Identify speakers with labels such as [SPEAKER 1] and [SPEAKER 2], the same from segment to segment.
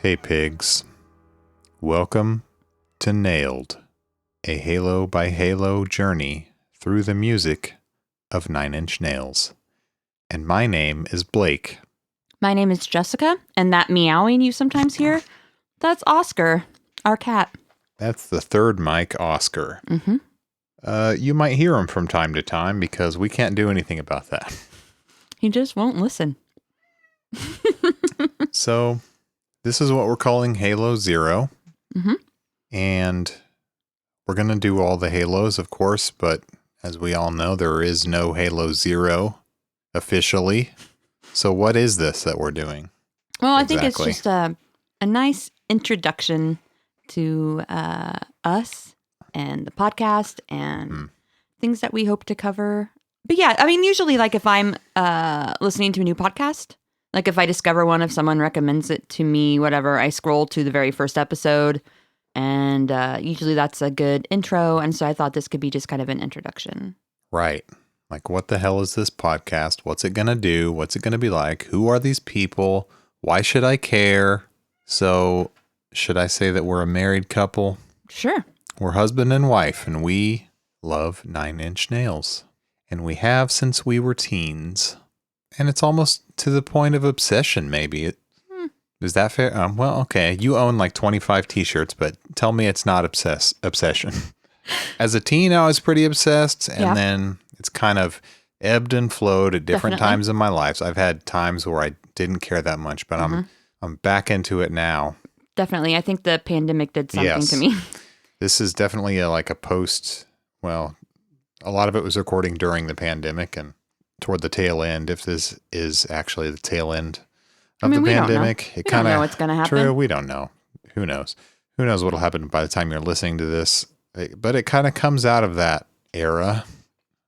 [SPEAKER 1] Hey pigs, welcome to Nailed, a Halo by Halo journey through the music of Nine Inch Nails. And my name is Blake.
[SPEAKER 2] My name is Jessica, and that meowing you sometimes hear, that's Oscar, our cat.
[SPEAKER 1] That's the third mic, Oscar.
[SPEAKER 2] Mm-hmm.
[SPEAKER 1] You might hear him from time to time because we can't do anything about that.
[SPEAKER 2] He just won't listen.
[SPEAKER 1] So, this is what we're calling Halo Zero.
[SPEAKER 2] Mm-hmm.
[SPEAKER 1] And we're going to do all the Halos, of course, but as we all know, there is no Halo Zero officially. So what is this that we're doing?
[SPEAKER 2] Well,
[SPEAKER 1] Exactly.
[SPEAKER 2] I think it's just a nice introduction to us and the podcast and things that we hope to cover. But yeah, I mean, usually like if I'm listening to a new podcast, like if I discover one, if someone recommends it to me, whatever, I scroll to the very first episode and usually that's a good intro. And so I thought this could be just kind of an introduction.
[SPEAKER 1] Right. Like, what the hell is this podcast? What's it going to do? What's it going to be like? Who are these people? Why should I care? So, should I say that we're a married couple?
[SPEAKER 2] Sure.
[SPEAKER 1] We're husband and wife, and we love Nine Inch Nails. And we have since we were teens. And it's almost to the point of obsession, maybe. Is that fair? Well, okay. You own like 25 t-shirts, but tell me it's not obsession. As a teen, I was pretty obsessed, and then it's kind of ebbed and flowed at different times in my life. So I've had times where I didn't care that much, but I'm back into it now.
[SPEAKER 2] Definitely. I think the pandemic did something to me.
[SPEAKER 1] This is definitely a post, well, a lot of it was recording during the pandemic and toward the tail end, if this is actually the tail end of the pandemic.
[SPEAKER 2] We don't know what's going to happen.
[SPEAKER 1] True, we don't know. Who knows? Who knows what'll happen by the time you're listening to this? But it kind of comes out of that era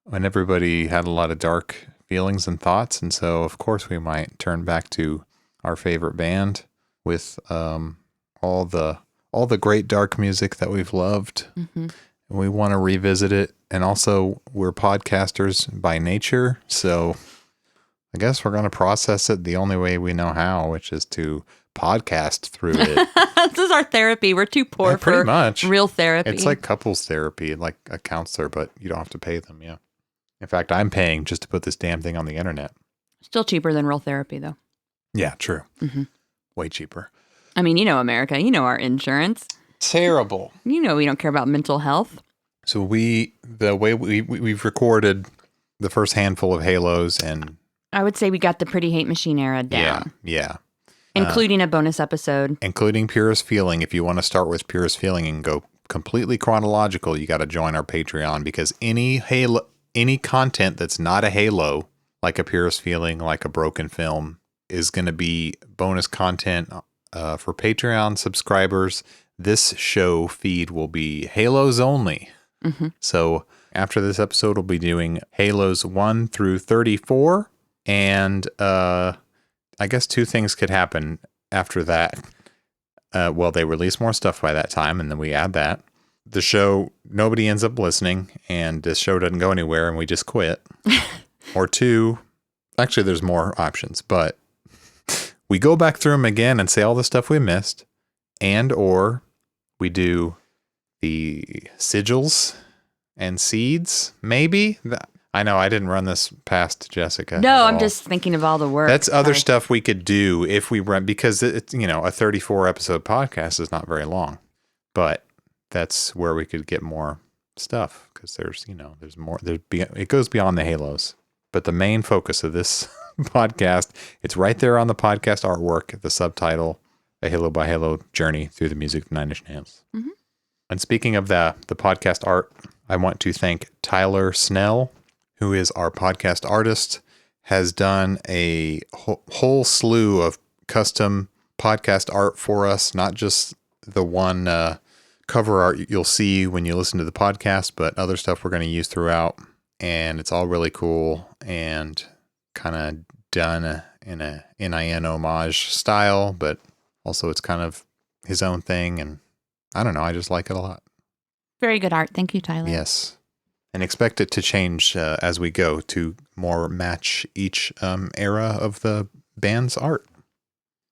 [SPEAKER 1] when everybody had a lot of dark feelings and thoughts. And so, of course, we might turn back to our favorite band with all the great dark music that we've loved. Mm-hmm. And we want to revisit it. And also, we're podcasters by nature. So I guess we're going to process it the only way we know how, which is to podcast through it.
[SPEAKER 2] This is our therapy. We're too poor for
[SPEAKER 1] pretty much
[SPEAKER 2] real therapy.
[SPEAKER 1] It's like couples therapy, like a counselor, but you don't have to pay them. Yeah. In fact, I'm paying just to put this damn thing on the internet.
[SPEAKER 2] Still cheaper than real therapy, though.
[SPEAKER 1] Yeah, true.
[SPEAKER 2] Mm-hmm.
[SPEAKER 1] Way cheaper.
[SPEAKER 2] I mean, you know, America, you know, our insurance.
[SPEAKER 1] Terrible.
[SPEAKER 2] You know, we don't care about mental health.
[SPEAKER 1] So the way we've recorded the first handful of Halos, and
[SPEAKER 2] I would say we got the Pretty Hate Machine era down.
[SPEAKER 1] Yeah.
[SPEAKER 2] Including a bonus episode.
[SPEAKER 1] Including Purest Feeling. If you want to start with Purest Feeling and go completely chronological, you got to join our Patreon, because any content that's not a Halo, like a Purest Feeling, like a Broken Film, is going to be bonus content for Patreon subscribers. This show feed will be Halos only. Mm-hmm. So after this episode, we'll be doing Halos 1 through 34. And I guess two things could happen after that. Well, they release more stuff by that time, and then we add that. The show, nobody ends up listening, and this show doesn't go anywhere, and we just quit. Or two, actually, there's more options, but we go back through them again and say all the stuff we missed, and or we do the sigils and seeds, maybe. I know I didn't run this past Jessica.
[SPEAKER 2] No, I'm just thinking of all the work.
[SPEAKER 1] That's other stuff we could do if we run, because it's, a 34 episode podcast is not very long, but that's where we could get more stuff, because there's more, it goes beyond the Halos. But the main focus of this podcast, it's right there on the podcast artwork, the subtitle, A Halo by Halo Journey Through the Music of Nine Inch Nails. Mm-hmm. And speaking of the podcast art, I want to thank Tyler Snell, who is our podcast artist, has done a whole slew of custom podcast art for us, not just the one cover art you'll see when you listen to the podcast, but other stuff we're going to use throughout. And it's all really cool and kind of done in a NIN homage style, but also it's kind of his own thing. And I don't know, I just like it a lot.
[SPEAKER 2] Very good art. Thank you, Tyler.
[SPEAKER 1] Yes. And expect it to change as we go to more match each era of the band's art.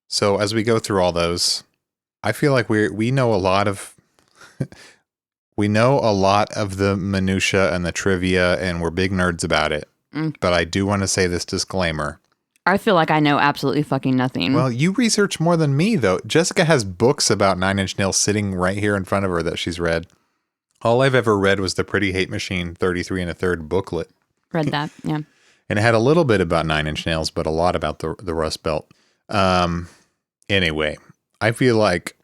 [SPEAKER 1] So as we go through all those, I feel like we know a lot of we know a lot of the minutia and the trivia, and we're big nerds about it. But I do want to say this disclaimer.
[SPEAKER 2] I feel like I know absolutely fucking nothing.
[SPEAKER 1] Well, you research more than me, though. Jessica has books about Nine Inch Nails sitting right here in front of her that she's read. All I've ever read was the Pretty Hate Machine 33 1/3 booklet.
[SPEAKER 2] Read that, yeah.
[SPEAKER 1] And it had a little bit about Nine Inch Nails, but a lot about the Rust Belt. Anyway, I feel like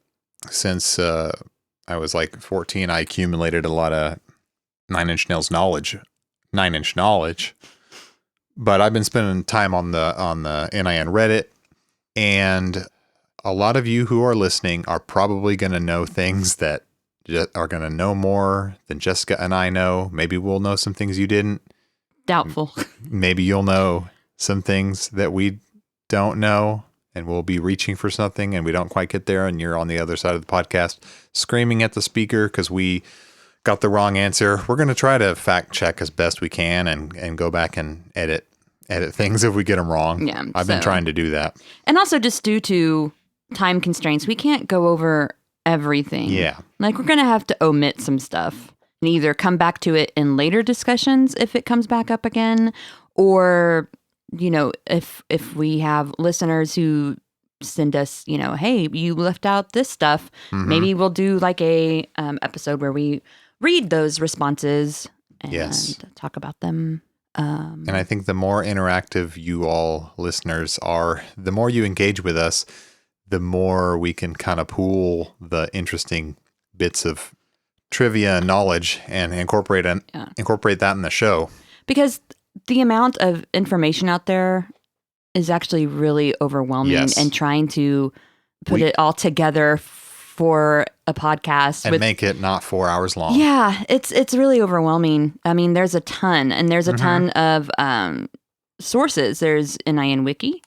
[SPEAKER 1] since I was like 14, I accumulated a lot of Nine Inch Nails knowledge. But I've been spending time on the NIN Reddit, and a lot of you who are listening are probably going to know things that are going to know more than Jessica and I know. Maybe we'll know some things you didn't.
[SPEAKER 2] Doubtful.
[SPEAKER 1] Maybe you'll know some things that we don't know, and we'll be reaching for something and we don't quite get there, and you're on the other side of the podcast screaming at the speaker because we got the wrong answer. We're going to try to fact check as best we can and go back and edit things if we get them wrong.
[SPEAKER 2] Yeah,
[SPEAKER 1] I've been trying to do that.
[SPEAKER 2] And also just due to time constraints, we can't go over everything.
[SPEAKER 1] Yeah.
[SPEAKER 2] Like we're going to have to omit some stuff and either come back to it in later discussions if it comes back up again, or, you know, if we have listeners who send us, you know, hey, you left out this stuff, maybe we'll do like a episode where we read those responses and talk about them.
[SPEAKER 1] And I think the more interactive you all listeners are, the more you engage with us, the more we can kind of pool the interesting bits of trivia and knowledge and incorporate that in the show. Because
[SPEAKER 2] the amount of information out there is actually really overwhelming, and trying to put it all together for a podcast
[SPEAKER 1] and make it not 4 hours long.
[SPEAKER 2] Yeah, it's really overwhelming. I mean, there's a ton, and there's a ton of sources. There's NIN Wiki.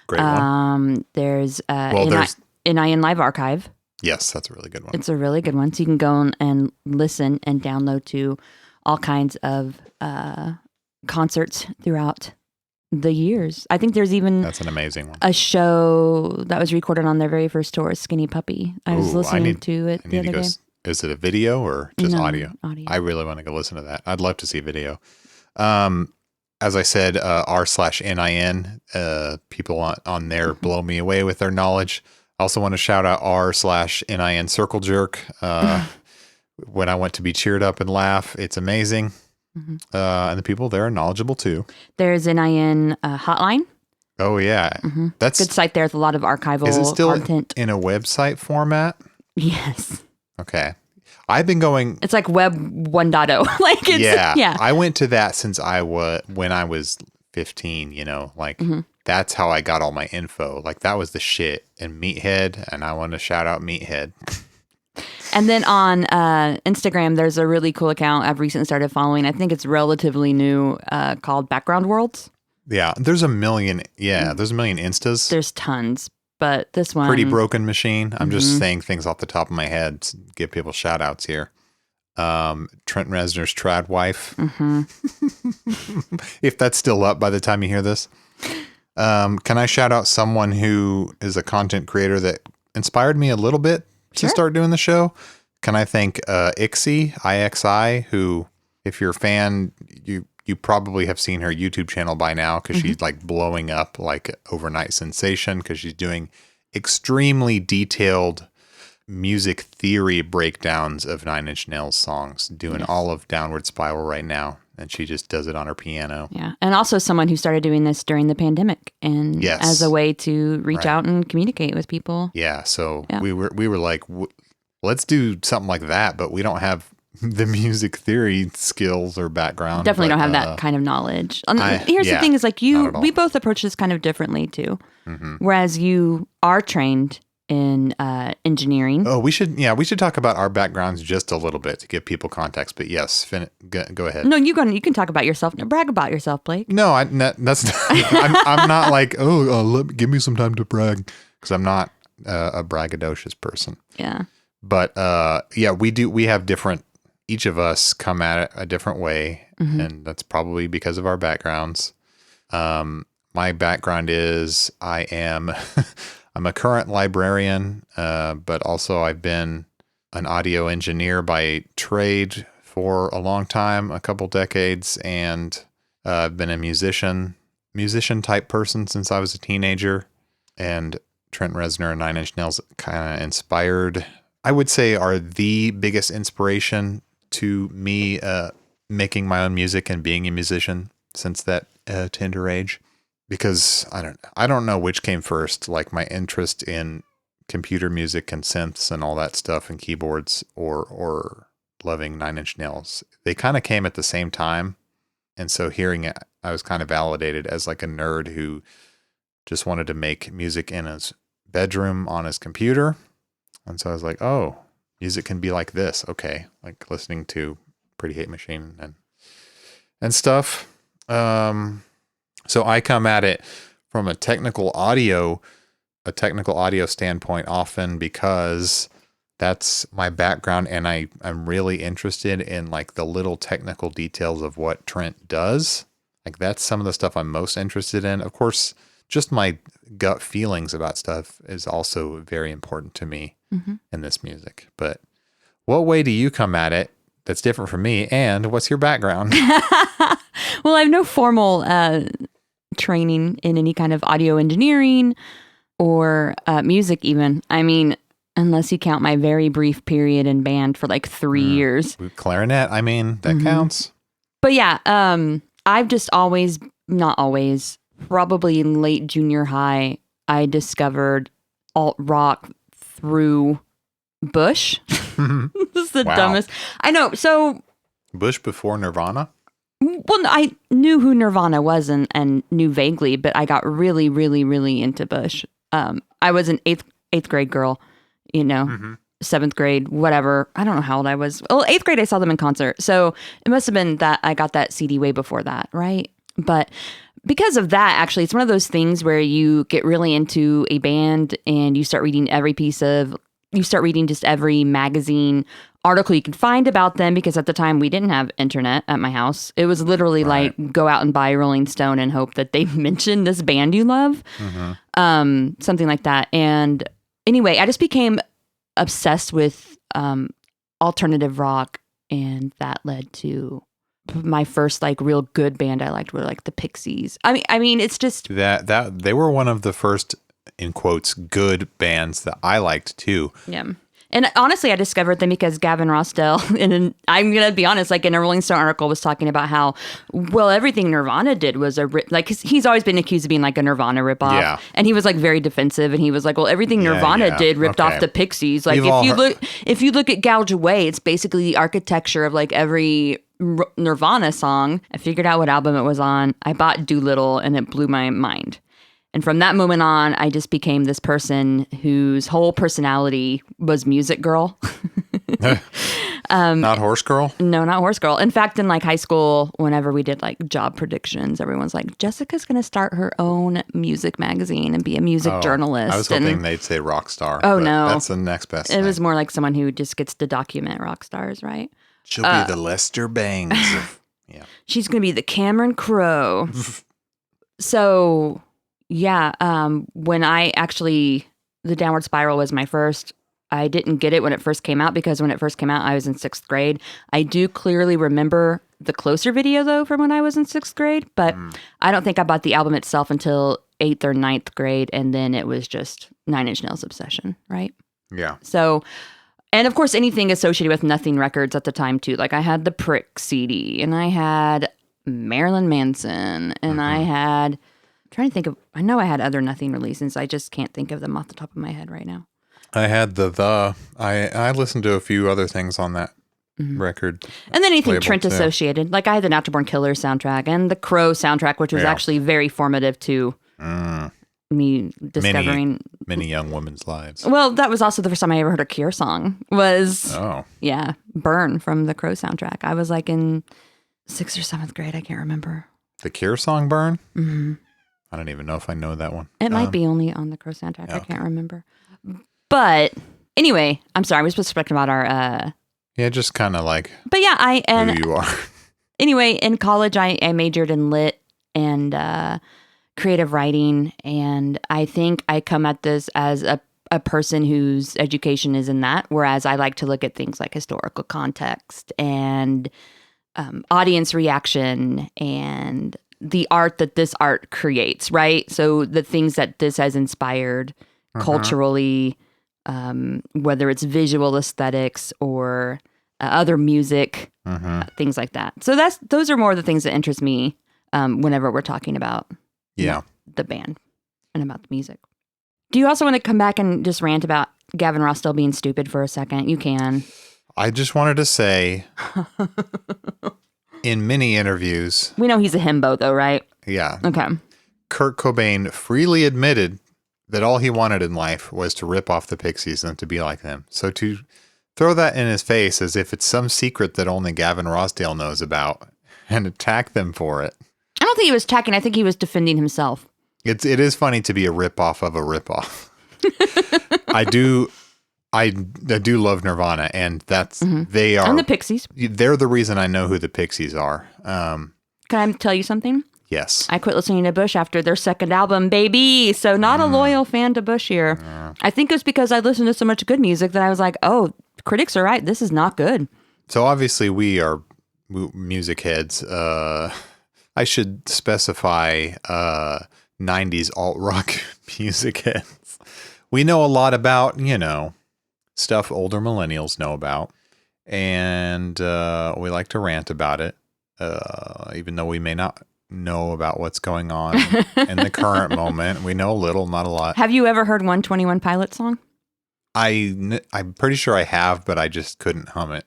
[SPEAKER 1] Great one.
[SPEAKER 2] There's NIN Live Archive.
[SPEAKER 1] Yes, that's a really good one.
[SPEAKER 2] It's a really good one. So you can go and listen and download to all kinds of concerts throughout the years. I think there's even
[SPEAKER 1] that's an amazing one.
[SPEAKER 2] A show that was recorded on their very first tour, Skinny Puppy. I was listening to it the other day.
[SPEAKER 1] Is it a video or just audio?
[SPEAKER 2] Audio.
[SPEAKER 1] I really want to go listen to that. I'd love to see a video. As I said, r/NIN, people on there blow me away with their knowledge. I also want to shout out r/NIN Circle Jerk. When I want to be cheered up and laugh, it's amazing. And the people there are knowledgeable too.
[SPEAKER 2] There's NIN Hotline.
[SPEAKER 1] Oh yeah,
[SPEAKER 2] that's good site there with a lot of archival
[SPEAKER 1] Is it still
[SPEAKER 2] content
[SPEAKER 1] in a website format?
[SPEAKER 2] Yes.
[SPEAKER 1] Okay, I've been going.
[SPEAKER 2] It's like Web 1.0. Like it's, yeah.
[SPEAKER 1] I went to that since when I was 15. You know, like that's how I got all my info. Like that was the shit. And Meathead, and I want to shout out Meathead.
[SPEAKER 2] And then on Instagram, there's a really cool account I've recently started following. I think it's relatively new, called Background Worlds.
[SPEAKER 1] Yeah, there's a million. Yeah, there's a million Instas.
[SPEAKER 2] There's tons, but this one...
[SPEAKER 1] Pretty Broken Machine. I'm just saying things off the top of my head to give people shout outs here. Trent Reznor's Trad Wife. If that's still up by the time you hear this. Can I shout out someone who is a content creator that inspired me a little bit to start doing the show? Can I thank Ixi, IXI, who, if you're a fan, you probably have seen her YouTube channel by now because she's like blowing up like overnight sensation because she's doing extremely detailed music theory breakdowns of Nine Inch Nails songs, doing all of Downward Spiral right now. And she just does it on her piano. Yeah.
[SPEAKER 2] And also someone who started doing this during the pandemic and as a way to reach out and communicate with people.
[SPEAKER 1] Yeah. So we were like, let's do something like that, but we don't have the music theory skills or background.
[SPEAKER 2] Definitely don't have that kind of knowledge. Here's the thing is like we both approach this kind of differently too. Whereas you are trained in engineering.
[SPEAKER 1] Oh, we should talk about our backgrounds just a little bit to give people context. But yes, go ahead.
[SPEAKER 2] No, you can talk about yourself. No, brag about yourself, Blake.
[SPEAKER 1] No, that's not, I'm not like give me some time to brag because I'm not a braggadocious person.
[SPEAKER 2] Yeah.
[SPEAKER 1] But we have different. Each of us come at it a different way, and that's probably because of our backgrounds. My background is I am I'm a current librarian, but also I've been an audio engineer by trade for a long time, a couple decades, and I've been a musician type person since I was a teenager. And Trent Reznor and Nine Inch Nails kind of inspired, I would say, are the biggest inspiration to me making my own music and being a musician since that tender age. Because I don't know which came first, like my interest in computer music and synths and all that stuff and keyboards, or loving Nine Inch Nails. They kind of came at the same time. And so hearing it, I was kind of validated as like a nerd who just wanted to make music in his bedroom on his computer. And so I was like, oh, music can be like this. Okay. Like listening to Pretty Hate Machine and stuff. So I come at it from a technical audio standpoint often because that's my background, and I'm really interested in like the little technical details of what Trent does. Like that's some of the stuff I'm most interested in. Of course, just my gut feelings about stuff is also very important to me in this music. But what way do you come at it that's different from me, and what's your background?
[SPEAKER 2] Well, I have no formal training in any kind of audio engineering or music even. I mean, unless you count my very brief period in band for like 3 years.
[SPEAKER 1] Clarinet, I mean, that counts.
[SPEAKER 2] But yeah, I've just always, not always, probably in late junior high, I discovered alt rock through Bush. This is the dumbest. I know. So
[SPEAKER 1] Bush before Nirvana?
[SPEAKER 2] Well, I knew who Nirvana was and knew vaguely, but I got really, really, really into Bush. I was an eighth grade girl, you know, 7th grade, whatever. I don't know how old I was. Well, 8th grade, I saw them in concert. So it must have been that I got that CD way before that, right? But because of that, actually, it's one of those things where you get really into a band and you start reading just every magazine article you can find about them, because at the time we didn't have internet at my house. It was literally like go out and buy Rolling Stone and hope that they mention this band you love. Something like that. And anyway, I just became obsessed with alternative rock, and that led to my first like real good band I liked were like the Pixies. I mean it's just
[SPEAKER 1] that they were one of the first, in quotes, good bands that I liked too.
[SPEAKER 2] Yeah. And honestly, I discovered them because Gavin Rossdale, and I'm going to be honest, like in a Rolling Stone article, was talking about how, well, everything Nirvana did was he's always been accused of being like a Nirvana ripoff. Yeah. And he was like very defensive, and he was like, well, everything Nirvana did ripped off the Pixies. Like if you look at Gouge Away, it's basically the architecture of like every Nirvana song. I figured out what album it was on. I bought Doolittle, and it blew my mind. And from that moment on, I just became this person whose whole personality was music girl.
[SPEAKER 1] Not horse girl?
[SPEAKER 2] No, not horse girl. In fact, in like high school, whenever we did like job predictions, everyone's like, Jessica's going to start her own music magazine and be a music journalist.
[SPEAKER 1] I was hoping they'd say rock star.
[SPEAKER 2] Oh, no.
[SPEAKER 1] That's the next best thing.
[SPEAKER 2] It was more like someone who just gets to document rock stars, right?
[SPEAKER 1] She'll be the Lester Bangs. Yeah.
[SPEAKER 2] She's going to be the Cameron Crowe. So... yeah, when the Downward Spiral was my first, I didn't get it when it first came out, because when it first came out, I was in 6th grade. I do clearly remember the Closer video, though, from when I was in 6th grade, but I don't think I bought the album itself until 8th or 9th grade, and then it was just Nine Inch Nails obsession, right?
[SPEAKER 1] Yeah.
[SPEAKER 2] So, and of course, anything associated with Nothing Records at the time, too. Like, I had the Prick CD, and I had Marilyn Manson, and I had... trying to think of, I know I had other Nothing releases. I just can't think of them off the top of my head right now.
[SPEAKER 1] I had I listened to a few other things on that record.
[SPEAKER 2] And then anything Trent associated. Like I had the Natural Born Killers soundtrack and the Crow soundtrack, which was actually very formative to me discovering
[SPEAKER 1] many young women's lives.
[SPEAKER 2] Well, that was also the first time I ever heard a Cure song was Burn from the Crow soundtrack. I was like in 6th or 7th grade. I can't remember.
[SPEAKER 1] The Cure song Burn? Mm-hmm. I don't even know if I know that one.
[SPEAKER 2] It might be only on the Crow soundtrack. Okay. I can't remember. But anyway, I'm sorry. We're supposed to talk about our...
[SPEAKER 1] yeah, just kind of like
[SPEAKER 2] but yeah,
[SPEAKER 1] who you are.
[SPEAKER 2] Anyway, in college, I majored in lit and creative writing. And I think I come at this as a person whose education is in that, whereas I like to look at things like historical context and audience reaction and the art that this art creates, right? So the things that this has inspired culturally, whether it's visual aesthetics or other music, things like that. So those are more the things that interest me whenever we're talking about the band and about the music. Do you also want to come back and just rant about Gavin Ross still being stupid for a second? You can.
[SPEAKER 1] I just wanted to say, in many interviews...
[SPEAKER 2] We know he's a himbo, though, right?
[SPEAKER 1] Yeah.
[SPEAKER 2] Okay.
[SPEAKER 1] Kurt Cobain freely admitted that all he wanted in life was to rip off the Pixies and to be like them. So to throw that in his face as if it's some secret that only Gavin Rossdale knows about and attack them for it.
[SPEAKER 2] I don't think he was attacking. I think he was defending himself.
[SPEAKER 1] It is funny to be a ripoff of a ripoff. I do love Nirvana, and they are.
[SPEAKER 2] And the Pixies.
[SPEAKER 1] They're the reason I know who the Pixies are.
[SPEAKER 2] Can I tell you something?
[SPEAKER 1] Yes.
[SPEAKER 2] I quit listening to Bush after their second album, baby. So not a loyal fan to Bush here. I think it's because I listened to so much good music that I was like, oh, critics are right. This is not good.
[SPEAKER 1] So obviously we are music heads. I should specify 90s alt-rock music heads. We know a lot about, stuff older millennials know about. And we like to rant about it, even though we may not know about what's going on in the current moment. We know a little, not a lot.
[SPEAKER 2] Have you ever heard 121 Pilot song?
[SPEAKER 1] I'm pretty sure I have, but I just couldn't hum it.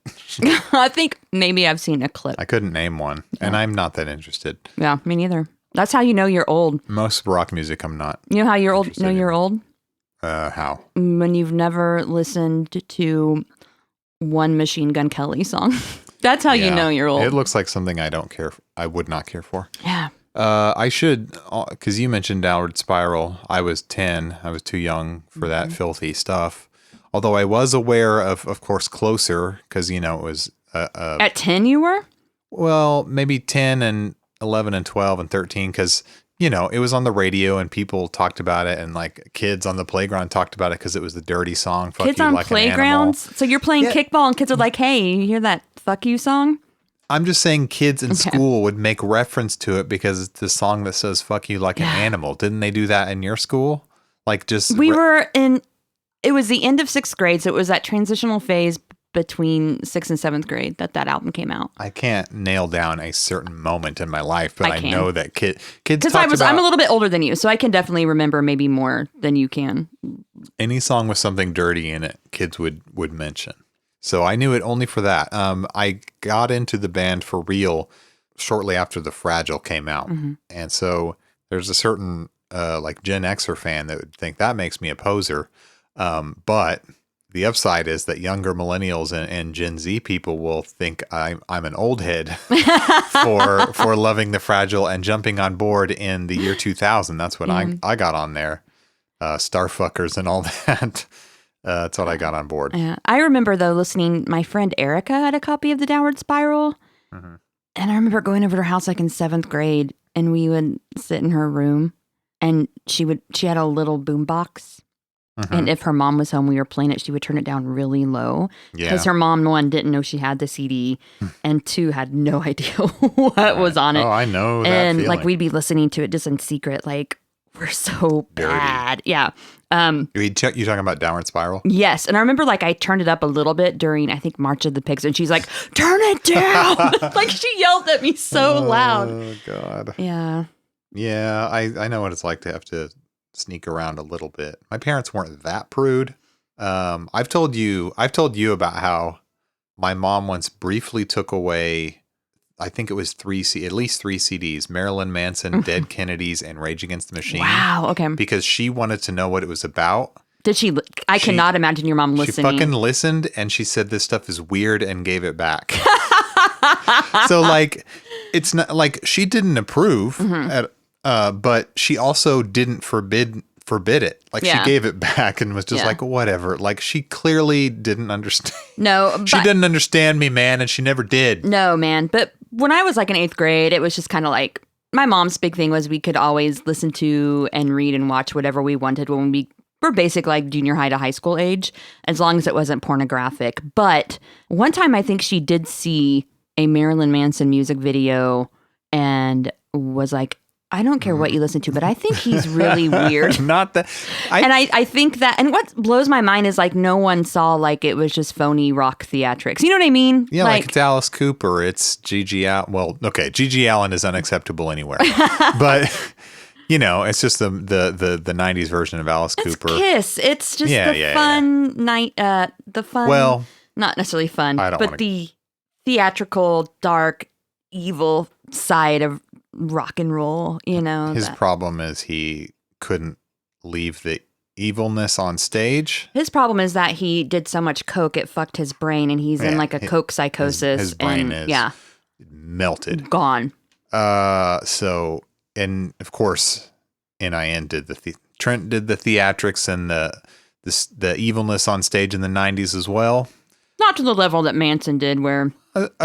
[SPEAKER 2] I think maybe I've seen a clip.
[SPEAKER 1] I couldn't name one, and I'm not that interested.
[SPEAKER 2] Yeah, me neither. That's how you know you're old.
[SPEAKER 1] Most rock music, I'm not.
[SPEAKER 2] You know how you're old? You're old?
[SPEAKER 1] How?
[SPEAKER 2] When you've never listened to one Machine Gun Kelly song. That's how you know you're old.
[SPEAKER 1] It looks like something I would not care for.
[SPEAKER 2] Yeah.
[SPEAKER 1] I should, because you mentioned Downward Spiral. I was 10. I was too young for that filthy stuff. Although I was aware of course, Closer, because, it was...
[SPEAKER 2] At 10 you were?
[SPEAKER 1] Well, maybe 10 and 11 and 12 and 13, because, it was on the radio and people talked about it, and like kids on the playground talked about it because it was the dirty song, Fuck
[SPEAKER 2] Kids
[SPEAKER 1] You
[SPEAKER 2] on
[SPEAKER 1] Like
[SPEAKER 2] playgrounds?
[SPEAKER 1] An Animal.
[SPEAKER 2] So you're playing kickball and kids are like, hey, you hear that Fuck You song?
[SPEAKER 1] I'm just saying kids in school would make reference to it because it's the song that says fuck you like an animal. Didn't they do that in your school? Like just...
[SPEAKER 2] It was the end of 6th grade, so it was that transitional phase between 6th and 7th grade that album came out.
[SPEAKER 1] I can't nail down a certain moment in my life, but I know that kids
[SPEAKER 2] because I'm a little bit older than you, so I can definitely remember maybe more than you can.
[SPEAKER 1] Any song with something dirty in it, kids would mention. So I knew it only for that. I got into the band for real shortly after The Fragile came out. And so there's a certain like Gen Xer fan that would think that makes me a poser. But the upside is that younger millennials and Gen Z people will think I'm an old head for loving The Fragile and jumping on board in the year 2000. That's what I got on there. Starfuckers and all that. That's what I got on board.
[SPEAKER 2] Yeah. I remember, though, listening, my friend Erica had a copy of the Downward Spiral. And I remember going over to her house like in 7th grade, and we would sit in her room, and she had a little boombox. And if her mom was home, we were playing it, she would turn it down really low. Because her mom, 1, didn't know she had the CD, and 2, had no idea what was on it.
[SPEAKER 1] Oh, I know that
[SPEAKER 2] And
[SPEAKER 1] feeling.
[SPEAKER 2] like we'd be listening to it just in secret, like, we're so bad. Yeah.
[SPEAKER 1] You talking about Downward Spiral?
[SPEAKER 2] Yes. And I remember like I turned it up a little bit during, I think, March of the Pigs, and she's like, turn it down. Like she yelled at me so loud.
[SPEAKER 1] Oh, God.
[SPEAKER 2] Yeah.
[SPEAKER 1] Yeah, I know what it's like to have to sneak around a little bit. My parents weren't that prude. I've told you about how my mom once briefly took away, I think it was at least 3 CDs, Marilyn Manson, Dead Kennedys, and Rage Against the Machine.
[SPEAKER 2] Wow. Okay.
[SPEAKER 1] Because she wanted to know what it was about.
[SPEAKER 2] Did she? I cannot imagine your mom listening.
[SPEAKER 1] She fucking listened, and she said this stuff is weird and gave it back. So like, it's not like she didn't approve, but she also didn't forbid it. Like she gave it back and was just like, whatever. Like she clearly didn't understand.
[SPEAKER 2] No,
[SPEAKER 1] she didn't understand me, man, and she never did.
[SPEAKER 2] No, man. But when I was like in 8th grade, it was just kind of like my mom's big thing was we could always listen to and read and watch whatever we wanted when we were basic, like junior high to high school age, as long as it wasn't pornographic. But one time I think she did see a Marilyn Manson music video and was like, I don't care what you listen to, but I think he's really weird.
[SPEAKER 1] Not that.
[SPEAKER 2] I think that, and what blows my mind is like no one saw like it was just phony rock theatrics. You know what I mean?
[SPEAKER 1] Yeah, like it's Alice Cooper. It's Gigi Allen. Well, okay, Gigi Allen is unacceptable anywhere. But, you know, it's just the 90s version of Alice Cooper.
[SPEAKER 2] Kiss. It's just fun night, the fun,
[SPEAKER 1] well,
[SPEAKER 2] not necessarily fun,
[SPEAKER 1] but
[SPEAKER 2] the theatrical, dark, evil side of rock and roll, you know.
[SPEAKER 1] His problem is he couldn't leave the evilness on stage.
[SPEAKER 2] His problem is that he did so much coke it fucked his brain, and he's in like a coke psychosis.
[SPEAKER 1] His brain is melted,
[SPEAKER 2] gone.
[SPEAKER 1] So, and of course, NIN did Trent did the theatrics and the evilness on stage in the 90s as well.
[SPEAKER 2] Not to the level that Manson did, where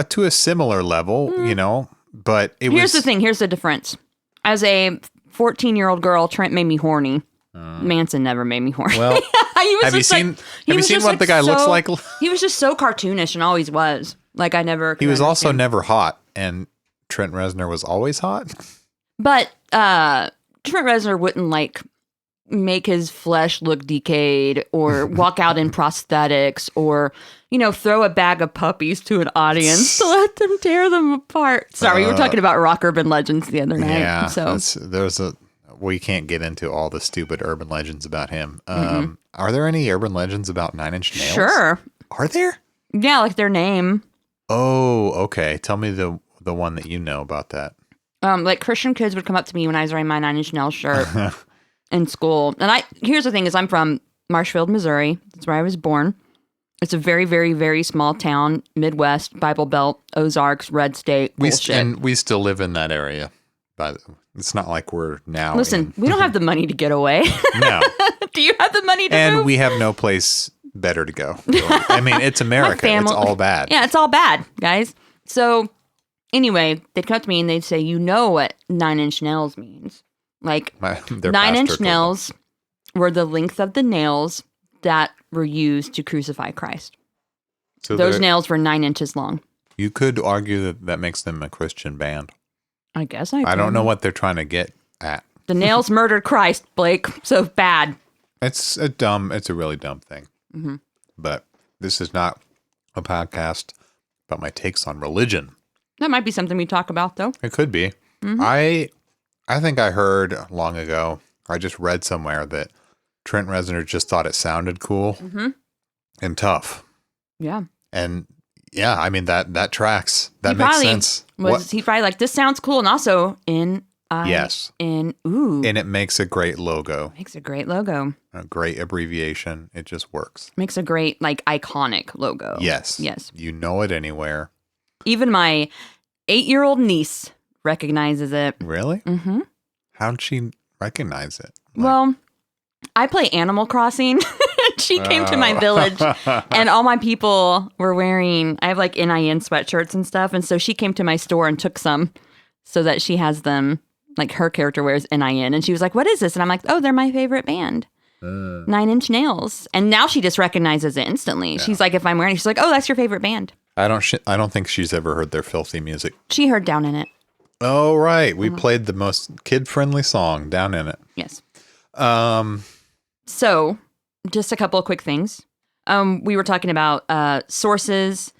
[SPEAKER 1] to a similar level, you know. But
[SPEAKER 2] here's the thing. Here's the difference. As a 14-year-old girl, Trent made me horny. Manson never made me horny.
[SPEAKER 1] Well, have you seen what the guy looks like?
[SPEAKER 2] He was just so cartoonish and always was. Like I never.
[SPEAKER 1] He was also never hot, and Trent Reznor was always hot.
[SPEAKER 2] But Trent Reznor wouldn't like make his flesh look decayed or walk out in prosthetics or, you know, throw a bag of puppies to an audience to let them tear them apart. Sorry, we were talking about rock urban legends the other night.
[SPEAKER 1] Yeah,
[SPEAKER 2] so
[SPEAKER 1] we can't get into all the stupid urban legends about him. Are there any urban legends about Nine Inch Nails?
[SPEAKER 2] Sure.
[SPEAKER 1] Are there?
[SPEAKER 2] Yeah, like their name.
[SPEAKER 1] Oh, okay. Tell me the one that you know about that.
[SPEAKER 2] Like Christian kids would come up to me when I was wearing my Nine Inch Nails shirt in school. And here's the thing is I'm from Marshfield, Missouri. That's where I was born. It's a very, very, very small town, Midwest, Bible Belt, Ozarks, red state, bullshit.
[SPEAKER 1] And we still live in that area. But it's not like we're now.
[SPEAKER 2] Listen, we don't have the money to get away.
[SPEAKER 1] No.
[SPEAKER 2] Do you have the money to move?
[SPEAKER 1] And we have no place better to go. Really. I mean, it's America. It's all bad.
[SPEAKER 2] Yeah, it's all bad, guys. So anyway, they'd come up to me and they'd say, you know what 9 Inch Nails means. Like 9 Inch Nails were the length of the nails that were used to crucify Christ. So those nails were 9 inches long. You
[SPEAKER 1] could argue that makes them a Christian band.
[SPEAKER 2] I guess I
[SPEAKER 1] don't know what they're trying to get at.
[SPEAKER 2] The nails murdered Christ, Blake. So bad.
[SPEAKER 1] It's a really dumb thing. Mm-hmm. But this is not a podcast about my takes on religion.
[SPEAKER 2] That might be something we talk about, though.
[SPEAKER 1] It could be. Mm-hmm. I think I heard long ago, I just read somewhere that Trent Reznor just thought it sounded cool and tough.
[SPEAKER 2] Yeah.
[SPEAKER 1] And yeah, I mean, that tracks. That makes sense.
[SPEAKER 2] He probably like, this sounds cool. And also
[SPEAKER 1] yes.
[SPEAKER 2] Ooh.
[SPEAKER 1] And it makes a great logo.
[SPEAKER 2] Makes a great logo.
[SPEAKER 1] A great abbreviation. It just works.
[SPEAKER 2] Makes a great, like, iconic logo.
[SPEAKER 1] Yes.
[SPEAKER 2] Yes.
[SPEAKER 1] You know it anywhere.
[SPEAKER 2] Even my 8-year-old niece recognizes it.
[SPEAKER 1] Really? Mm-hmm. How'd she recognize it?
[SPEAKER 2] Well, I play Animal Crossing. She came to my village and all my people were wearing, I have like NIN sweatshirts and stuff. And so she came to my store and took some so that she has them, like her character wears NIN. And she was like, what is this? And I'm like, oh, they're my favorite band. 9 Inch Nails. And now she just recognizes it instantly. Yeah. She's like, if I'm wearing it, she's like, oh, that's your favorite band.
[SPEAKER 1] I don't think she's ever heard their filthy music.
[SPEAKER 2] She heard Down in It.
[SPEAKER 1] Oh, right. We played the most kid-friendly song, Down in It.
[SPEAKER 2] Yes. So, just a couple of quick things. We were talking about sources.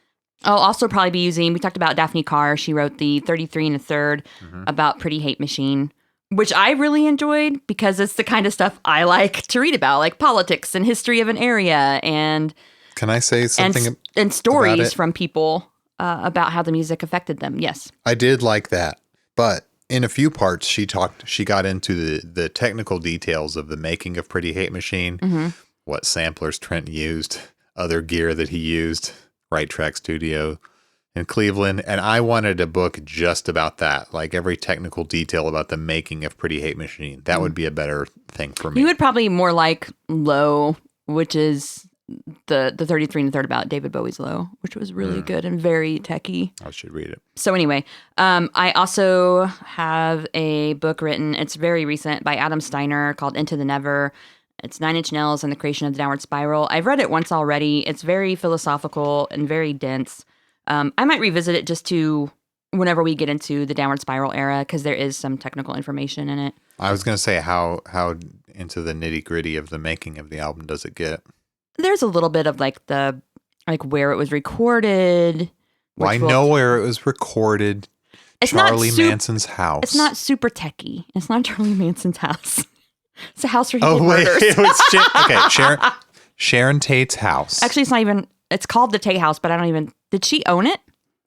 [SPEAKER 2] I'll also probably be using, we talked about Daphne Carr. She wrote the 33 1/3 about Pretty Hate Machine, which I really enjoyed because it's the kind of stuff I like to read about, like politics and history of an area and...
[SPEAKER 1] Can I say something
[SPEAKER 2] and stories from people about how the music affected them. Yes.
[SPEAKER 1] I did like that. But in a few parts, she got into the technical details of the making of Pretty Hate Machine, what samplers Trent used, other gear that he used, Right Track Studio in Cleveland. And I wanted a book just about that, like every technical detail about the making of Pretty Hate Machine. That would be a better thing for me.
[SPEAKER 2] You would probably more like Low, which is the 33 and a third about David Bowie's Low, which was really good and very techy.
[SPEAKER 1] I should read it.
[SPEAKER 2] So anyway, I also have a book written. It's very recent by Adam Steiner called Into the Never. It's 9 Inch Nails and the Creation of the Downward Spiral. I've read it once already. It's very philosophical and very dense. I might revisit it just to whenever we get into the Downward Spiral era because there is some technical information in it.
[SPEAKER 1] I was going to say how into the nitty gritty of the making of the album does it get?
[SPEAKER 2] There's a little bit of like where it was recorded.
[SPEAKER 1] Well, I know where it was recorded.
[SPEAKER 2] It's
[SPEAKER 1] Charlie Manson's house.
[SPEAKER 2] It's not super techy. It's not Charlie Manson's house. It's a house where he did murders.
[SPEAKER 1] It was Sharon Tate's house.
[SPEAKER 2] Actually, it's not even. It's called the Tate House, but I don't even. Did she own it?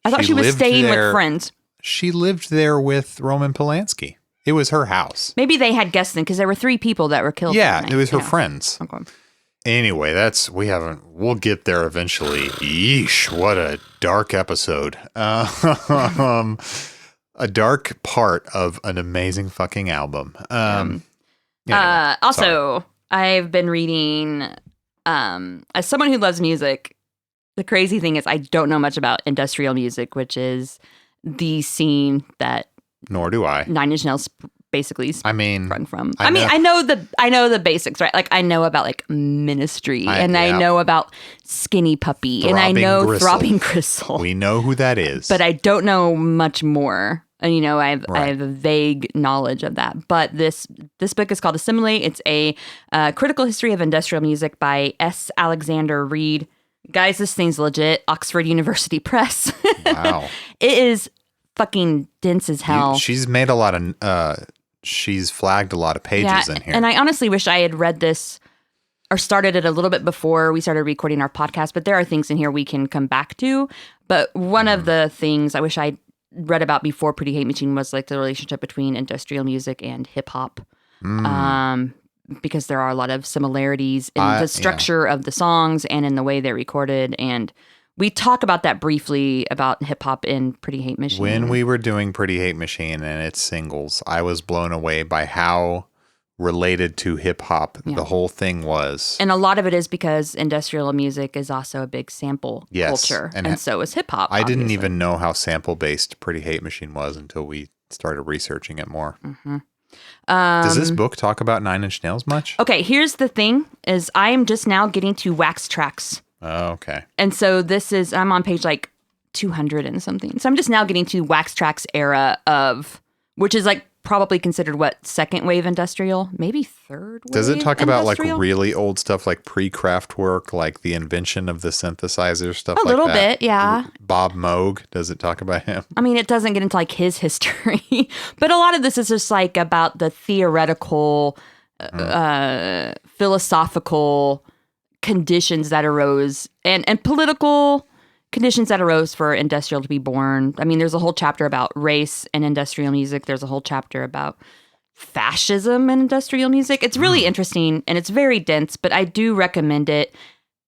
[SPEAKER 2] I thought she was staying with friends.
[SPEAKER 1] She lived there with Roman Polanski. It was her house.
[SPEAKER 2] Maybe they had guests in because there were 3 people that were killed.
[SPEAKER 1] Yeah, it was her friends.
[SPEAKER 2] Okay.
[SPEAKER 1] Anyway, we'll get there eventually. Yeesh, what a dark episode. A dark part of an amazing fucking album. Anyway,
[SPEAKER 2] also, I've been reading, as someone who loves music, the crazy thing is I don't know much about industrial music, which is the scene that
[SPEAKER 1] nor do I.
[SPEAKER 2] 9 Inch Nails basically run from. I know the basics, right? Like I know about like Ministry I know about Skinny Puppy and I know Gristle. Throbbing Gristle.
[SPEAKER 1] We know who that is.
[SPEAKER 2] But I don't know much more. And, I have a vague knowledge of that. But this book is called Assimilate. It's a critical history of industrial music by S. Alexander Reed. Guys, this thing's legit. Oxford University Press.
[SPEAKER 1] Wow.
[SPEAKER 2] It is fucking dense as hell.
[SPEAKER 1] She's made a lot of, she's flagged a lot of pages in here.
[SPEAKER 2] And I honestly wish I had read this or started it a little bit before we started recording our podcast. But there are things in here we can come back to. But one of the things I wish I read about before Pretty Hate Machine was like the relationship between industrial music and hip hop. Because there are a lot of similarities in the structure of the songs and in the way they're recorded. And we talk about that briefly about hip hop in Pretty Hate Machine.
[SPEAKER 1] When we were doing Pretty Hate Machine and its singles, I was blown away by how related to hip hop the whole thing was.
[SPEAKER 2] And a lot of it is because industrial music is also a big sample culture. And so is hip hop.
[SPEAKER 1] I didn't even know how sample based Pretty Hate Machine was until we started researching it more. Mm-hmm. Does this book talk about 9 Inch Nails much?
[SPEAKER 2] Okay, here's the thing is I am just now getting to Wax Tracks.
[SPEAKER 1] Oh, okay.
[SPEAKER 2] And so I'm on page like 200 and something. So I'm just now getting to Wax Tracks era which is like probably considered second wave industrial, maybe third wave.
[SPEAKER 1] Does it talk about like
[SPEAKER 2] industrial?
[SPEAKER 1] really old stuff like pre-Kraftwerk, like the invention of the synthesizer, stuff like that?
[SPEAKER 2] A little bit, yeah.
[SPEAKER 1] Bob Moog, does it talk about him?
[SPEAKER 2] I mean, it doesn't get into like his history, but a lot of this is just like about the theoretical, philosophical conditions that arose and political conditions that arose for industrial to be born. I mean, there's a whole chapter about race and industrial music. There's a whole chapter about fascism and industrial music. It's really interesting and it's very dense, but I do recommend it.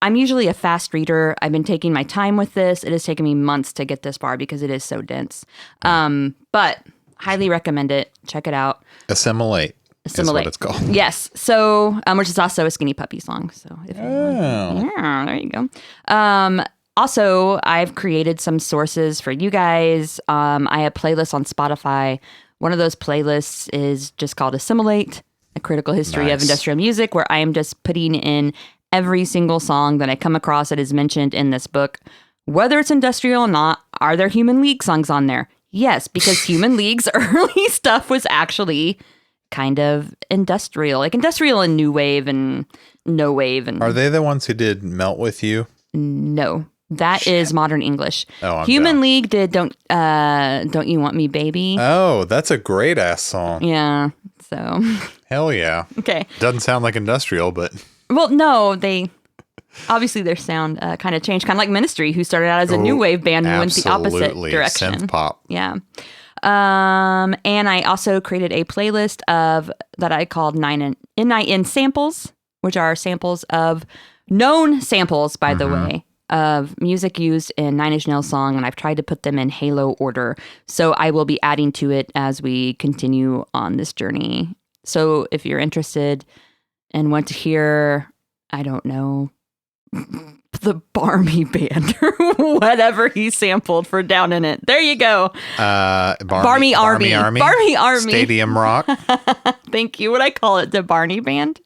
[SPEAKER 2] I'm usually a fast reader. I've been taking my time with this. It has taken me months to get this far because it is so dense. But highly recommend it. Check it out.
[SPEAKER 1] Assimilate. Is what it's called.
[SPEAKER 2] Yes. So, which is also a Skinny Puppy song. So, if there you go. Also, I've created some sources for you guys. I have playlists on Spotify. One of those playlists is just called Assimilate, a critical history of industrial music, where I am just putting in every single song that I come across that is mentioned in this book, whether it's industrial or not. Are there Human League songs on there? Yes, because Human League's early stuff was actually kind of industrial, like industrial and new wave and no wave. And
[SPEAKER 1] are they the ones who did Melt With You?
[SPEAKER 2] No. That is Modern English.
[SPEAKER 1] Oh,
[SPEAKER 2] Human League did Don't You Want Me Baby?
[SPEAKER 1] Oh, that's a great ass song.
[SPEAKER 2] Yeah. So
[SPEAKER 1] hell yeah.
[SPEAKER 2] Okay.
[SPEAKER 1] Doesn't sound like industrial, but
[SPEAKER 2] well, no, they obviously their sound kind of changed, kind of like Ministry, who started out as a new wave band and went the opposite direction.
[SPEAKER 1] Synth pop.
[SPEAKER 2] Yeah. And I also created a playlist that I called 9 in samples, which are samples of known samples, by the way, of music used in 9 Inch Nails song, and I've tried to put them in Halo order. So I will be adding to it as we continue on this journey. So if you're interested and want to hear, I don't know, the Barmy Band or whatever he sampled for Down in It. There you go. Barmy Army. Barmy Army.
[SPEAKER 1] Stadium Rock.
[SPEAKER 2] Thank you. What I call it? The Barney Band?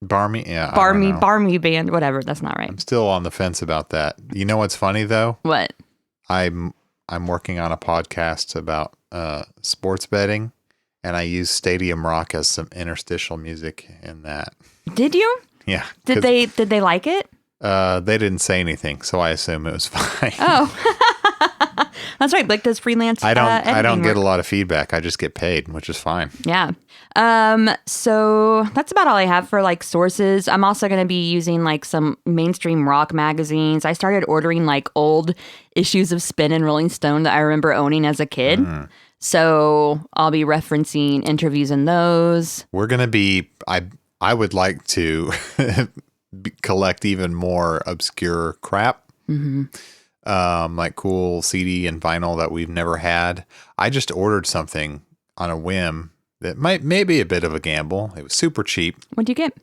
[SPEAKER 1] Barmy, yeah.
[SPEAKER 2] Barmy Band, whatever. That's not right.
[SPEAKER 1] I'm still on the fence about that. You know what's funny though?
[SPEAKER 2] What?
[SPEAKER 1] I'm working on a podcast about sports betting, and I use Stadium Rock as some interstitial music in that.
[SPEAKER 2] Did you?
[SPEAKER 1] Yeah.
[SPEAKER 2] Did they like it?
[SPEAKER 1] They didn't say anything, so I assume it was fine.
[SPEAKER 2] Oh, that's right. Blake does freelance.
[SPEAKER 1] I don't get
[SPEAKER 2] work.
[SPEAKER 1] a lot of feedback. I just get paid, which is fine.
[SPEAKER 2] Yeah. So that's about all I have for like sources. I'm also going to be using like some mainstream rock magazines. I started ordering like old issues of Spin and Rolling Stone that I remember owning as a kid. So I'll be referencing interviews in those.
[SPEAKER 1] We're going to be, I would like to collect even more obscure crap. Like cool CD and vinyl that we've never had. I just ordered something on a whim that may be a bit of a gamble. It was super cheap.
[SPEAKER 2] What'd you get?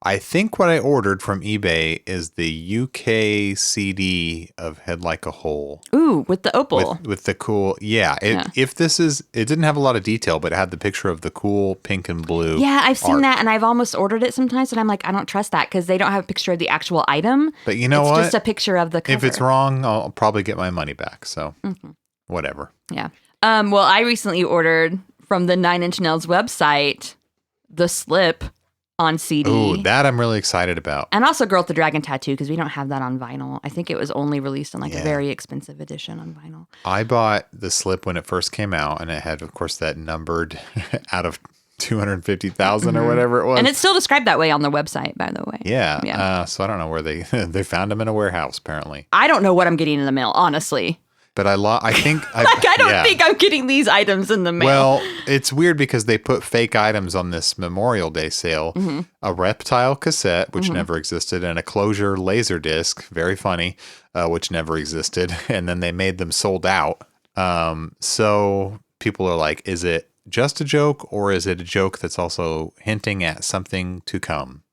[SPEAKER 1] I think what I ordered from eBay is the UK CD of Head Like a Hole.
[SPEAKER 2] Ooh, with the opal.
[SPEAKER 1] With the cool, yeah. If this is, it didn't have a lot of detail, but it had the picture of the cool pink and blue.
[SPEAKER 2] Yeah, I've seen
[SPEAKER 1] art.
[SPEAKER 2] that, and I've almost ordered it sometimes, and I'm like, I don't trust that because they don't have a picture of the actual item.
[SPEAKER 1] But you know what?
[SPEAKER 2] It's just a picture of the cover.
[SPEAKER 1] If it's wrong, I'll probably get my money back. So whatever.
[SPEAKER 2] Yeah. Well, I recently ordered from the 9 Inch Nails website the Slip on CD.
[SPEAKER 1] Ooh, that I'm really excited about.
[SPEAKER 2] And also Girl with the Dragon Tattoo because we don't have that on vinyl. I think it was only released in like a very expensive edition on vinyl.
[SPEAKER 1] I bought the Slip when it first came out, and it had, of course, that numbered out of 250,000 or whatever it was.
[SPEAKER 2] And it's still described that way on their website, by the way.
[SPEAKER 1] Yeah. So I don't know where they found them in a warehouse, apparently.
[SPEAKER 2] I don't know what I'm getting in the mail, honestly.
[SPEAKER 1] But I think
[SPEAKER 2] I don't think I'm getting these items in the mail.
[SPEAKER 1] Well, it's weird because they put fake items on this Memorial Day sale. A Reptile cassette, which never existed, and a Closure laser disc, very funny, which never existed. And then they made them sold out. So people are like, is it just a joke, or is it a joke that's also hinting at something to come?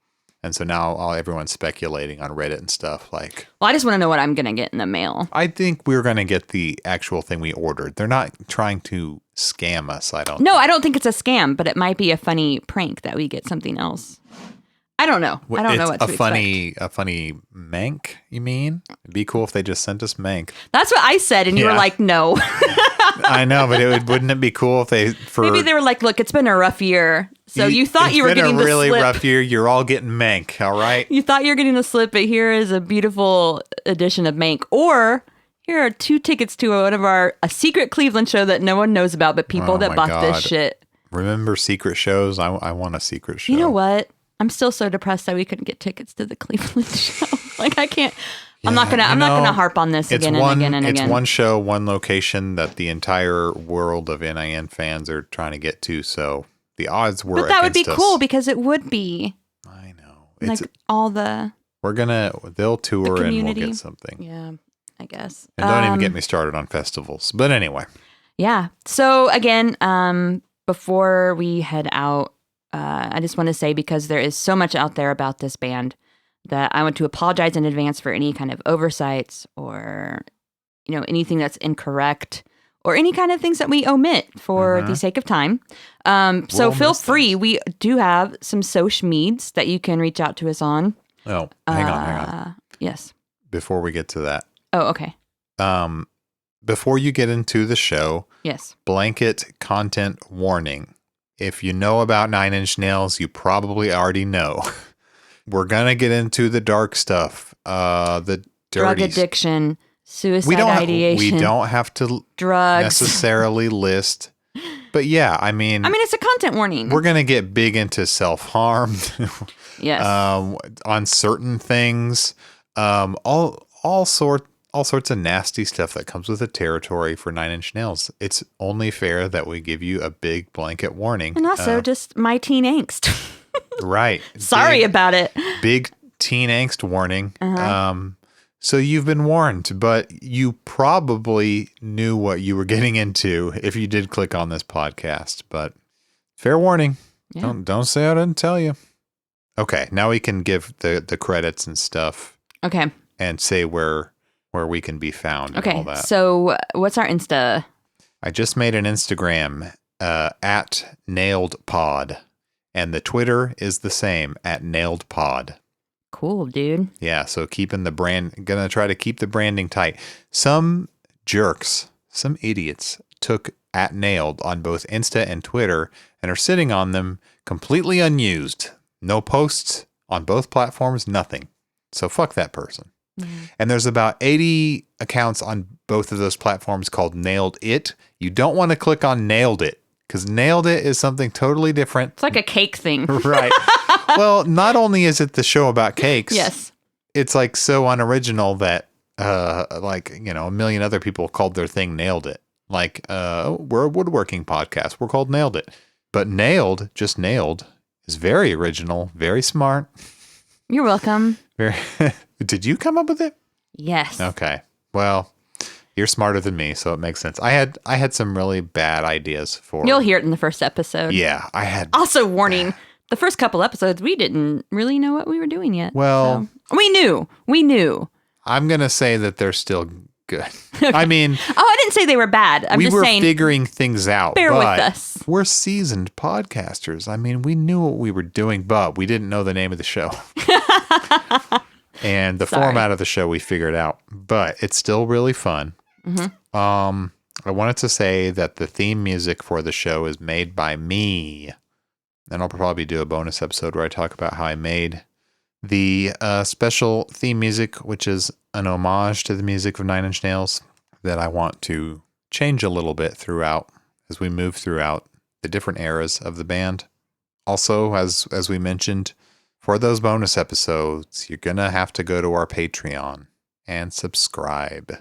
[SPEAKER 1] And so now everyone's speculating on Reddit and stuff like.
[SPEAKER 2] Well, I just want to know what I'm going to get in the mail.
[SPEAKER 1] I think we're going to get the actual thing we ordered. They're not trying to scam us, I don't.
[SPEAKER 2] No, I don't think it's a scam, but it might be a funny prank that we get something else. I don't know. I don't know what to expect.
[SPEAKER 1] A funny mank, you mean? It'd be cool if they just sent us mank.
[SPEAKER 2] That's what I said, and you were like, no.
[SPEAKER 1] I know, but wouldn't it be cool if
[SPEAKER 2] maybe they were like, look, it's been a rough year. So you thought you were getting the slip.
[SPEAKER 1] It's been a really rough year. You're all getting mank, all right?
[SPEAKER 2] You thought you were getting the slip, but here is a beautiful edition of mank. Or here are 2 tickets to a secret Cleveland show that no one knows about, but people that bought this shit.
[SPEAKER 1] Remember secret shows? I want a secret show.
[SPEAKER 2] You know what? I'm still so depressed that we couldn't get tickets to the Cleveland show. Like I can't. I'm not gonna harp on this again and again and again.
[SPEAKER 1] It's one show, one location that the entire world of NIN fans are trying to get to. So the odds were.
[SPEAKER 2] But that would be cool because it would be.
[SPEAKER 1] I know.
[SPEAKER 2] Like all the.
[SPEAKER 1] They'll tour and we'll get something.
[SPEAKER 2] Yeah, I guess.
[SPEAKER 1] And don't even get me started on festivals. But anyway.
[SPEAKER 2] Yeah. So again, before we head out, I just want to say, because there is so much out there about this band, that I want to apologize in advance for any kind of oversights or, anything that's incorrect or any kind of things that we omit for the sake of time. So feel free. We do have some social medias that you can reach out to us on.
[SPEAKER 1] Oh, hang on.
[SPEAKER 2] Yes.
[SPEAKER 1] Before we get to that.
[SPEAKER 2] Oh, okay.
[SPEAKER 1] Before you get into the show.
[SPEAKER 2] Yes.
[SPEAKER 1] Blanket content warning. If you know about 9 Inch Nails, you probably already know. We're going to get into the dark stuff, the dirty...
[SPEAKER 2] Drug addiction, suicide ideation.
[SPEAKER 1] We don't have to
[SPEAKER 2] drugs.
[SPEAKER 1] Necessarily list. But yeah, I mean...
[SPEAKER 2] it's a content warning.
[SPEAKER 1] We're going to get big into self-harm.
[SPEAKER 2] Yes.
[SPEAKER 1] On certain things. All sorts of nasty stuff that comes with the territory for 9 Inch Nails. It's only fair that we give you a big blanket warning.
[SPEAKER 2] And also just my teen angst.
[SPEAKER 1] Right.
[SPEAKER 2] Sorry about it.
[SPEAKER 1] Big teen angst warning. So you've been warned, but you probably knew what you were getting into if you did click on this podcast. But fair warning. Yeah. Don't say I didn't tell you. Okay, now we can give the credits and stuff.
[SPEAKER 2] Okay.
[SPEAKER 1] and say where we can be found and all
[SPEAKER 2] Okay,
[SPEAKER 1] that.
[SPEAKER 2] so what's our Insta?
[SPEAKER 1] I just made an Instagram at NailedPod, and the Twitter is the same at NailedPod.
[SPEAKER 2] Cool, dude.
[SPEAKER 1] Yeah, so gonna try to keep the branding tight. Some jerks, some idiots took at Nailed on both Insta and Twitter and are sitting on them completely unused. No posts on both platforms, nothing. So fuck that person. And there's about 80 accounts on both of those platforms called Nailed It. You don't want to click on Nailed It because Nailed It is something totally different.
[SPEAKER 2] It's like a cake thing.
[SPEAKER 1] Right. Well, not only is it the show about cakes.
[SPEAKER 2] Yes.
[SPEAKER 1] It's like so unoriginal that a million other people called their thing Nailed It. Like we're a woodworking podcast. We're called Nailed It. But Nailed, just Nailed, is very original, very smart.
[SPEAKER 2] You're welcome.
[SPEAKER 1] Did you come up with it?
[SPEAKER 2] Yes.
[SPEAKER 1] Okay. Well, you're smarter than me, so it makes sense. I had some really bad ideas for.
[SPEAKER 2] You'll hear it in the first episode.
[SPEAKER 1] Yeah, I had.
[SPEAKER 2] Also, warning: the first couple episodes, we didn't really know what we were doing yet.
[SPEAKER 1] Well,
[SPEAKER 2] so. We knew.
[SPEAKER 1] I'm gonna say that they're still good. I mean,
[SPEAKER 2] I didn't say they were bad. I'm just saying
[SPEAKER 1] we were figuring things out.
[SPEAKER 2] Bear with us.
[SPEAKER 1] We're seasoned podcasters. I mean, we knew what we were doing, but we didn't know the name of the show. And the format of the show we figured out, but it's still really fun. Mm-hmm. I wanted to say that the theme music for the show is made by me. And I'll probably do a bonus episode where I talk about how I made the special theme music, which is an homage to the music of Nine Inch Nails that I want to change a little bit throughout as we move throughout the different eras of the band. Also, as we mentioned, for those bonus episodes, you're going to have to go to our Patreon and subscribe.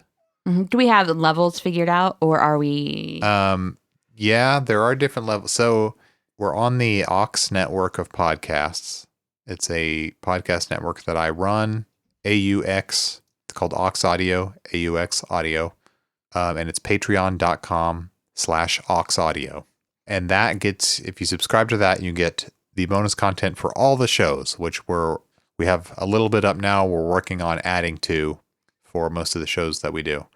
[SPEAKER 2] Mm-hmm. Do we have the levels figured out, or are we?
[SPEAKER 1] Yeah, there are different levels. So we're on the Aux network of podcasts. It's a podcast network that I run, AUX. It's called Aux Audio, AUX Audio. And it's patreon.com/Aux Audio. And that gets, if you subscribe to that, you get the bonus content for all the shows, which we have a little bit up now. We're working on adding to for most of the shows that we do.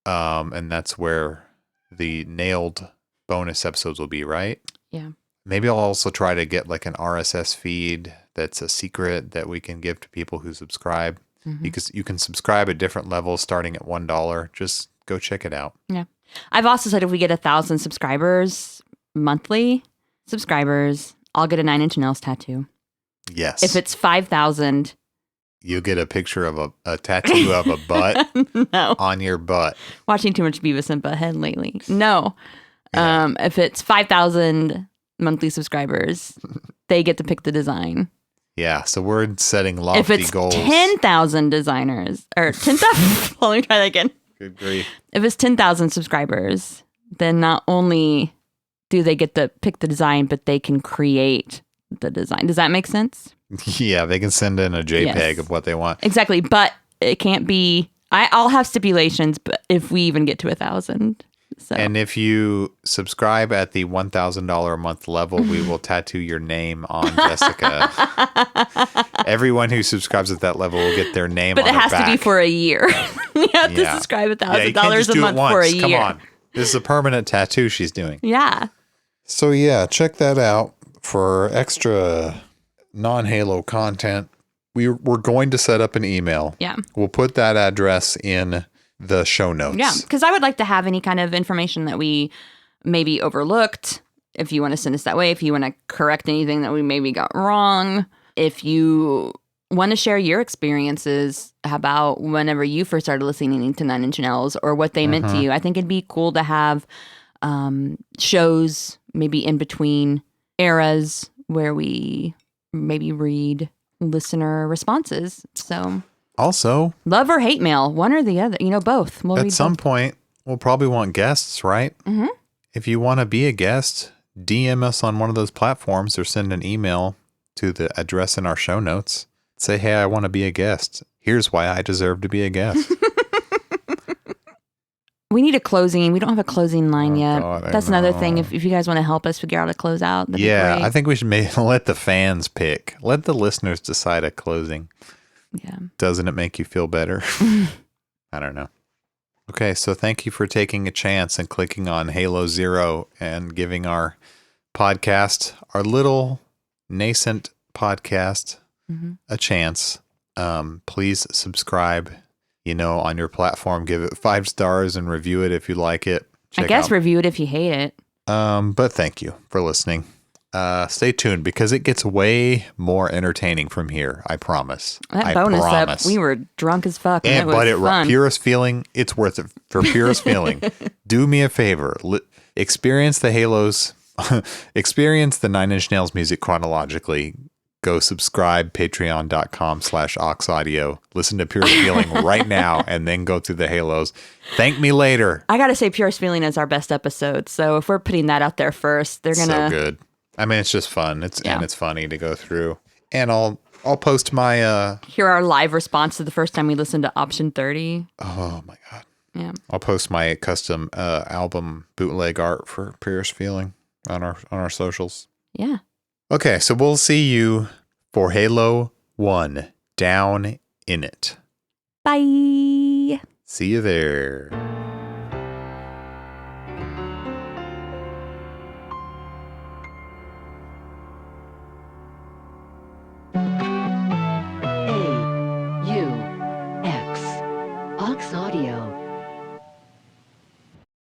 [SPEAKER 1] And that's where the Nailed bonus episodes will be, right?
[SPEAKER 2] Yeah.
[SPEAKER 1] Maybe I'll also try to get like an RSS feed that's a secret that we can give to people who subscribe. Mm-hmm. Because you can subscribe at different levels starting at $1. Just go check it out.
[SPEAKER 2] Yeah. I've also said if we get 1,000 subscribers, monthly subscribers, I'll get a 9 Inch Nails tattoo.
[SPEAKER 1] Yes.
[SPEAKER 2] If it's 5,000,
[SPEAKER 1] you get a picture of a tattoo of a butt on your butt.
[SPEAKER 2] Watching too much Beavis and Butthead lately. No. Yeah. If it's 5,000 monthly subscribers, they get to pick the design.
[SPEAKER 1] Yeah, so we're setting lofty goals.
[SPEAKER 2] If it's 10,000 designers, or 10,000, let me try that again.
[SPEAKER 1] Good grief.
[SPEAKER 2] If it's 10,000 subscribers, then not only do they get to pick the design, but they can create the design. Does that make sense?
[SPEAKER 1] Yeah, they can send in a JPEG of what they want.
[SPEAKER 2] Exactly, but it can't be. I'll have stipulations, but if we even get to 1,000. So.
[SPEAKER 1] And if you subscribe at the $1,000 a month level, we will tattoo your name on Jessica. Everyone who subscribes at that level will get their name on their back.
[SPEAKER 2] But it has to be for a year. You have to subscribe $1,000 a month for a year.
[SPEAKER 1] Come on. This is a permanent tattoo she's doing.
[SPEAKER 2] Yeah.
[SPEAKER 1] So yeah, check that out for extra non-Halo content. We're going to set up an email.
[SPEAKER 2] Yeah.
[SPEAKER 1] We'll put that address in the show notes.
[SPEAKER 2] Yeah, because I would like to have any kind of information that we maybe overlooked. If you want to send us that way, if you want to correct anything that we maybe got wrong, if you want to share your experiences about whenever you first started listening to Nine Inch Nails or what they meant to you. I think it'd be cool to have shows maybe in between eras where we maybe read listener responses. So
[SPEAKER 1] also,
[SPEAKER 2] love or hate mail, one or the other, both. We'll
[SPEAKER 1] at some point, we'll probably want guests, right?
[SPEAKER 2] Mm-hmm.
[SPEAKER 1] If you want to be a guest, DM us on one of those platforms or send an email to the address in our show notes. Say, hey, I want to be a guest. Here's why I deserve to be a guest.
[SPEAKER 2] We need a closing. We don't have a closing line yet.
[SPEAKER 1] God,
[SPEAKER 2] that's another thing. If you guys want to help us figure out a closeout, that'd be great.
[SPEAKER 1] I think we should maybe let the fans pick. Let the listeners decide a closing.
[SPEAKER 2] Yeah.
[SPEAKER 1] Doesn't it make you feel better? I don't know. Okay, so thank you for taking a chance and clicking on Halo Zero and giving our podcast, our little nascent podcast, a chance. Please subscribe, on your platform. Give it 5 stars and review it if you like it.
[SPEAKER 2] I guess review it if you hate it.
[SPEAKER 1] But thank you for listening. Stay tuned because it gets way more entertaining from here. I promise.
[SPEAKER 2] That bonus up, we were drunk as fuck. And
[SPEAKER 1] but
[SPEAKER 2] it was fun.
[SPEAKER 1] Purest Feeling, it's worth it. For Purest Feeling, do me a favor. Experience the Halos. Experience the Nine Inch Nails music chronologically. Go subscribe, patreon.com/oxaudio. Listen to Purest Feeling right now and then go through the Halos. Thank me later.
[SPEAKER 2] I got to say Purest Feeling is our best episode. So if we're putting that out there first, they're going to...
[SPEAKER 1] So good. I mean, it's just fun. And it's funny to go through. And I'll post my...
[SPEAKER 2] Hear our live response to the first time we listened to Option 30.
[SPEAKER 1] Oh, my God.
[SPEAKER 2] Yeah.
[SPEAKER 1] I'll post my custom album bootleg art for Purest Feeling on our socials.
[SPEAKER 2] Yeah.
[SPEAKER 1] Okay, so we'll see you for Halo 1, Down in It.
[SPEAKER 2] Bye.
[SPEAKER 1] See you there.